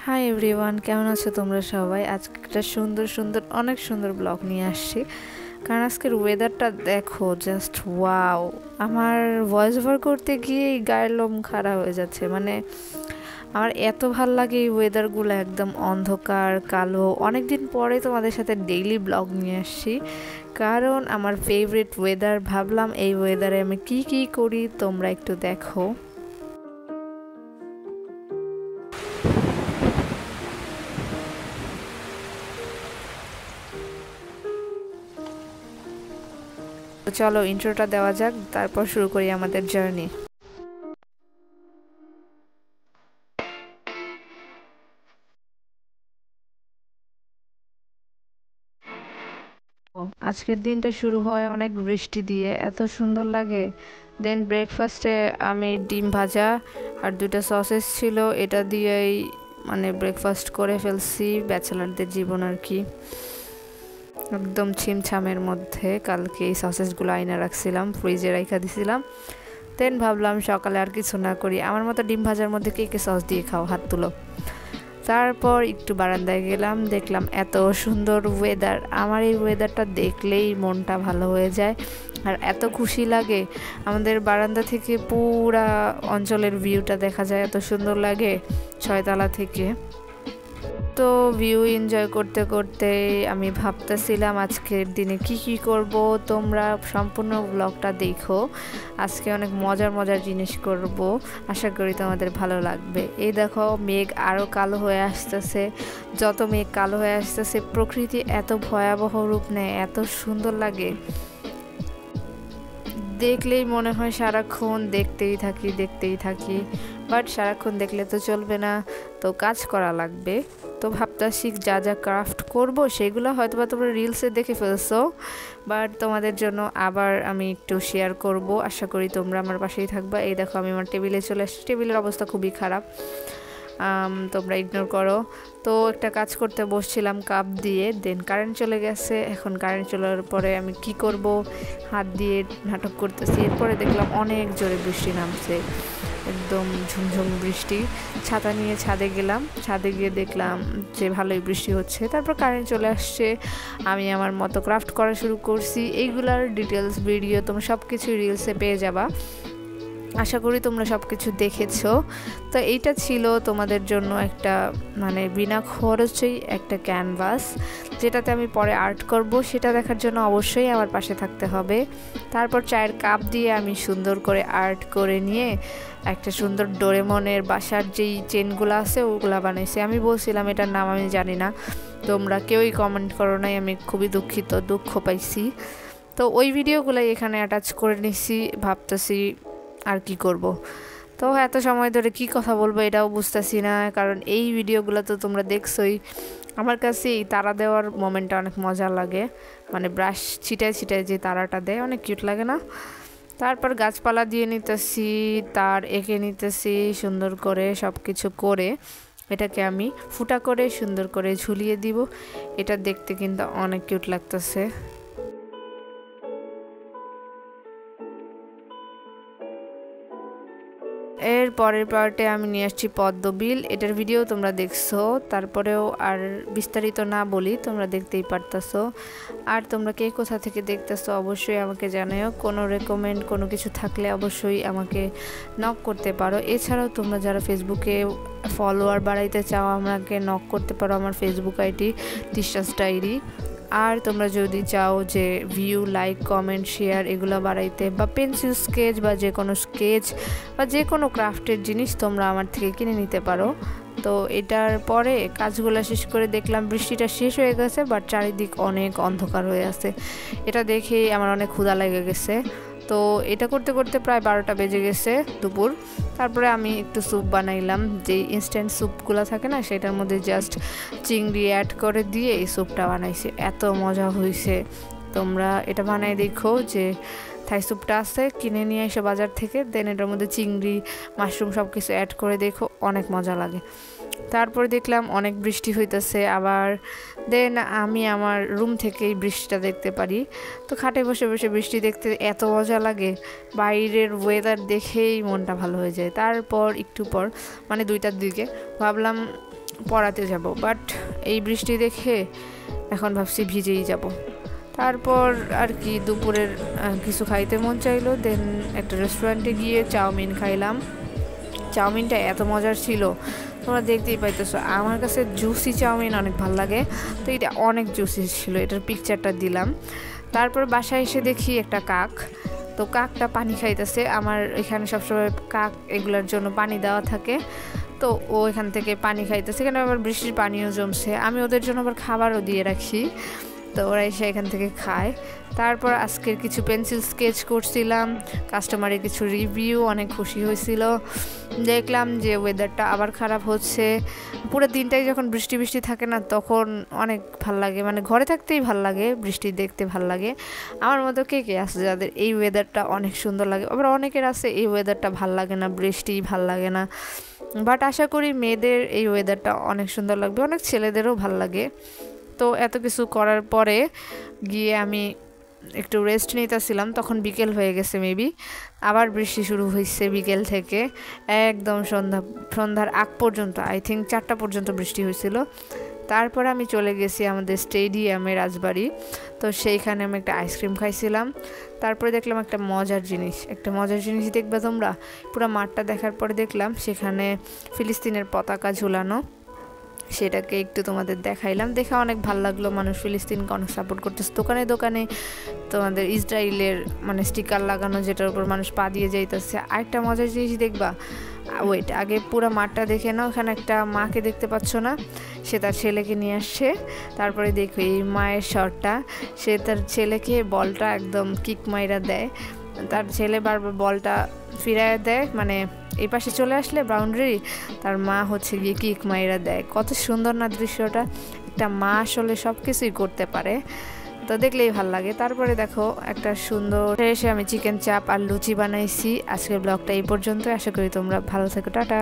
Hi everyone, কেমন আছো তোমরা সবাই? আজকে একটা সুন্দর অনেক সুন্দর ব্লগ নিয়ে আসছি। কারণ আজকের ওয়েদারটা দেখো, জাস্ট ওয়াও। আমার ভয়েস ওভার করতে গিয়ে গায়ের লোম খাড়া হয়ে যাচ্ছে। মানে আমার এত ভাল লাগে এই ওয়েদারগুলো, একদম অন্ধকার কালো। অনেক দিন পরে তোমাদের সাথে ডেইলি ব্লগ নিয়ে আসছি, কারণ আমার ফেভারিট ওয়েদার। ভাবলাম এই ওয়েদারে আমি কি করি তোমরা একটু দেখো। চলো ইন্ট্রোটা দেওয়া যাক, তারপর শুরু করি আমাদের জার্নি। আজকের দিনটা শুরু হয় অনেক বৃষ্টি দিয়ে, এত সুন্দর লাগে। দেন ব্রেকফাস্টে আমি ডিম ভাজা আর দুটো সসেস ছিল, এটা দিয়েই মানে ব্রেকফাস্ট করে ফেলছি। ব্যাচেলারদের জীবন আর কি, একদম ছিমছামের মধ্যে। কালকে এই সসেসগুলো আইনা রাখছিলাম, ফ্রিজে রাখা দিছিলাম। দেন ভাবলাম সকালে আর কিছু না করি, আমার মতো ডিম ভাজার মধ্যে কে সস দিয়ে খাও, হাত তুলো। তারপর একটু বারান্দায় গেলাম, দেখলাম এত সুন্দর ওয়েদার। আমার এই ওয়েদারটা দেখলেই মনটা ভালো হয়ে যায় আর এত খুশি লাগে। আমাদের বারান্দা থেকে পুরা অঞ্চলের ভিউটা দেখা যায়, এত সুন্দর লাগে 6 তলা থেকে। তো ভিউ এনজয় করতে করতে আমি ভাবতেছিলাম আজকের দিনে কি করব। তোমরা সম্পূর্ণ ব্লগটা দেখো, আজকে অনেক মজার জিনিস করব, আশা করি তোমাদের ভালো লাগবে। এই দেখো, মেঘ আরও কালো হয়ে আসতেছে। যত মেঘ কালো হয়ে আসতেছে, প্রকৃতি এত ভয়াবহ রূপ নেয়, এত সুন্দর লাগে। দেখলেই মনে হয় সারাক্ষণ দেখতেই থাকি। বাট সারাক্ষণ দেখলে তো চলবে না, তো কাজ করা লাগবে। তো ভাবতাছি যা ক্রাফট করব সেগুলো হয়তো বা তোমরা রিলসে দেখে ফেলছো, বাট তোমাদের জন্য আবার আমি একটু শেয়ার করব। আশা করি তোমরা আমার পাশেই থাকবা। এই দেখো, আমি আমার টেবিলে চলে আসছি। টেবিলের অবস্থা খুবই খারাপ, তোমরা ইগনোর করো। তো একটা কাজ করতে বসছিলাম কাপ দিয়ে, দেন কারেন্ট চলে গেছে। এখন কারেন্ট চলার পরে আমি কি করব, হাত দিয়ে নাটক করতেছি। এরপরে দেখলাম অনেক জোরে বৃষ্টি নামছে, একদম ঝুমঝুম বৃষ্টি। ছাতা নিয়ে ছাদে গেলাম, ছাদে গিয়ে দেখলাম যে ভালোই বৃষ্টি হচ্ছে। তারপর কারেন্ট চলে আসছে, আমি আমার মতো ক্রাফট করা শুরু করছি। এইগুলার ডিটেলস ভিডিও তোমরা সব কিছু রিলসে পেয়ে যাবা, আশা করি তোমরা সব কিছু দেখেছো। তো এইটা ছিল তোমাদের জন্য একটা মানে বিনা খরচেই একটা ক্যানভাস, যেটাতে আমি পরে আর্ট করব। সেটা দেখার জন্য অবশ্যই আমার পাশে থাকতে হবে। তারপর চায়ের কাপ দিয়ে আমি সুন্দর করে আর্ট করে নিয়ে একটা সুন্দর ডোরেমনের বাসার যেই চেনগুলো আছে ওগুলা বানাইছি। আমি বলছিলাম এটার নাম আমি জানি না, তোমরা কেউই কমেন্ট করো নাই, আমি খুবই দুঃখ পাইছি। তো ওই ভিডিওগুলাই এখানে অ্যাটাচ করে নিছি। ভাবতেছি আর কি করব। তো এত সময় ধরে কি কথা বলবো এটাও বুঝতেছি না, কারণ এই ভিডিওগুলো তো তোমরা দেখছোই। আমার কাছে এই তারা দেওয়ার মোমেন্টটা অনেক মজা লাগে, মানে ব্রাশ ছিটায় যে তারাটা দেয়, অনেক কিউট লাগে না? তারপর গাছপালা দিয়ে নিতেছি, তার এঁকে নিতেছি সুন্দর করে। সব কিছু করে এটাকে আমি ফুটা করে সুন্দর করে ঝুলিয়ে দিব। এটা দেখতে কিন্তু অনেক কিউট লাগতেছে। এর পরের পার্টে আমি নিয়ে আসছি পদ্মবিল। এটার ভিডিও তোমরা দেখছো, তারপরেও আর বিস্তারিত না বলি, তোমরা দেখতেই পারতেছো। আর তোমরা কে কোথা থেকে দেখতেছো অবশ্যই আমাকে জানাও। কোনো রেকমেন্ড কোনো কিছু থাকলে অবশ্যই আমাকে নক করতে পারো। এছাড়াও তোমরা যারা ফেসবুকে ফলোয়ার বাড়াইতে চাও, আমাকে নক করতে পারো আমার ফেসবুক আইডি তিশাস ডায়েরি। আর তোমরা যদি চাও যে ভিউ, লাইক, কমেন্ট, শেয়ার এগুলো বাড়াইতে, বা পেন্সিল স্কেচ বা যে কোনো স্কেচ বা যে কোনো ক্রাফটের জিনিস তোমরা আমার থেকে কিনে নিতে পারো। তো এটার পরে কাজগুলো শেষ করে দেখলাম বৃষ্টিটা শেষ হয়ে গেছে, বাট চারিদিক অনেক অন্ধকার হয়ে আছে। এটা দেখেই আমার অনেক ক্ষুধা লেগে গেছে। তো এটা করতে করতে প্রায় 12টা বেজে গেছে দুপুর। তারপরে আমি একটু স্যুপ বানাইলাম, যে ইনস্ট্যান্ট স্যুপগুলো থাকে না, সেটার মধ্যে জাস্ট চিংড়ি অ্যাড করে দিয়ে এই স্যুপটা বানাইছি। এত মজা হয়েছে, তোমরা এটা বানাই দেখো। যে থাই স্যুপটা আছে কিনে নিয়ে এসে বাজার থেকে, দেন এটার মধ্যে চিংড়ি, মাশরুম সব কিছু অ্যাড করে দেখো, অনেক মজা লাগে। তারপর দেখলাম অনেক বৃষ্টি হইতেছে আবার। দেন আমি আমার রুম থেকেই বৃষ্টিটা দেখতে পারি। তো খাটে বসে বৃষ্টি দেখতে এত মজা লাগে, বাইরের ওয়েদার দেখেই মনটা ভালো হয়ে যায়। তারপর একটু পর মানে 2টার দিকে ভাবলাম পড়াতে যাব, বাট এই বৃষ্টি দেখে এখন ভাবছি ভিজেই যাব। তারপর আর কি দুপুরের কিছু খাইতে মন চাইলো, দেন একটা রেস্টুরেন্টে গিয়ে চাউমিন খাইলাম। চাউমিনটা এত মজার ছিল, তোমরা দেখতেই পাইতেছো। আমার কাছে জুসি চাউমিন অনেক ভালো লাগে, তো এটা অনেক জুসি ছিল, এটার পিকচারটা দিলাম। তারপর বাসায় এসে দেখি একটা কাক, তো কাকটা পানি খাইতেছে। আমার এখানে সবসময় কাক এগুলোর জন্য পানি দেওয়া থাকে, তো ও এখান থেকে পানি খাইতেছে। এখানে আবার বৃষ্টির পানিও জমছে, আমি ওদের জন্য আবার খাবারও দিয়ে রাখি, তো ওরা এসে এখান থেকে খায়। তারপর আজকের কিছু পেন্সিল স্কেচ করছিলাম, কাস্টমারের কিছু রিভিউ, অনেক খুশি হয়েছিল। দেখলাম যে ওয়েদারটা আবার খারাপ হচ্ছে, পুরো দিনটাই যখন বৃষ্টি বৃষ্টি থাকে না তখন অনেক ভাল লাগে, মানে ঘরে থাকতেই ভাল লাগে, বৃষ্টি দেখতে ভাল লাগে। আমার মতো কে কে আছে যাদের এই ওয়েদারটা অনেক সুন্দর লাগে, আবার অনেকের আছে এই ওয়েদারটা ভাল লাগে না, বৃষ্টি ভাল লাগে না। বাট আশা করি মেয়েদের এই ওয়েদারটা অনেক সুন্দর লাগবে, অনেক ছেলেদেরও ভাল লাগে। তো এত কিছু করার পরে গিয়ে আমি একটু রেস্ট নিতেছিলাম, তখন বিকেল হয়ে গেছে মেবি। আবার বৃষ্টি শুরু হয়েছে বিকেল থেকে একদম সন্ধ্যার আগ পর্যন্ত, আই থিঙ্ক 4টা পর্যন্ত বৃষ্টি হয়েছিল। তারপর আমি চলে গেছি আমাদের স্টেডিয়ামে, রাজবাড়ি। তো সেইখানে আমি একটা আইসক্রিম খাইছিলাম। তারপরে দেখলাম একটা মজার জিনিস দেখবে তোমরা। পুরো মাঠটা দেখার পরে দেখলাম সেখানে ফিলিস্তিনের পতাকা ঝুলানো, সেটাকে একটু তোমাদের দেখাইলাম। দেখে অনেক ভালো লাগলো, মানুষ ফিলিস্তিনকে অনেক সাপোর্ট করতেছে। দোকানে দোকানে তোমাদের ইসরায়েলের মানে স্টিকার লাগানো, যেটার উপর মানুষ পা দিয়ে যাইতেছে। আরেকটা মজার জিনিস দেখবা, ওয়েট আগে পুরো মাঠটা দেখে নাও। ওখানে একটা মাকে দেখতে পাচ্ছ না, সে তার ছেলেকে নিয়ে আসছে। তারপরে দেখো এই মায়ের শটটা, সে তার ছেলেকে বলটা একদম কিক মাইরা দেয়, তার ছেলে বারবার বলটা ফিরাইয়া দেয়, মানে এই পাশে চলে আসলে বাউন্ডারি, তার মা হচ্ছে গিয়ে কিক মাইরা দেয়। কত সুন্দর না দৃশ্যটা, একটা মা আসলে সব কিছুই করতে পারে, তো দেখলেই ভাল লাগে। তারপরে দেখো একটা সুন্দর এসে আমি চিকেন চাপ আর লুচি বানাইছি। আজকের ব্লগটা এই পর্যন্ত, আশা করি তোমরা ভালো থেকো, টাটা।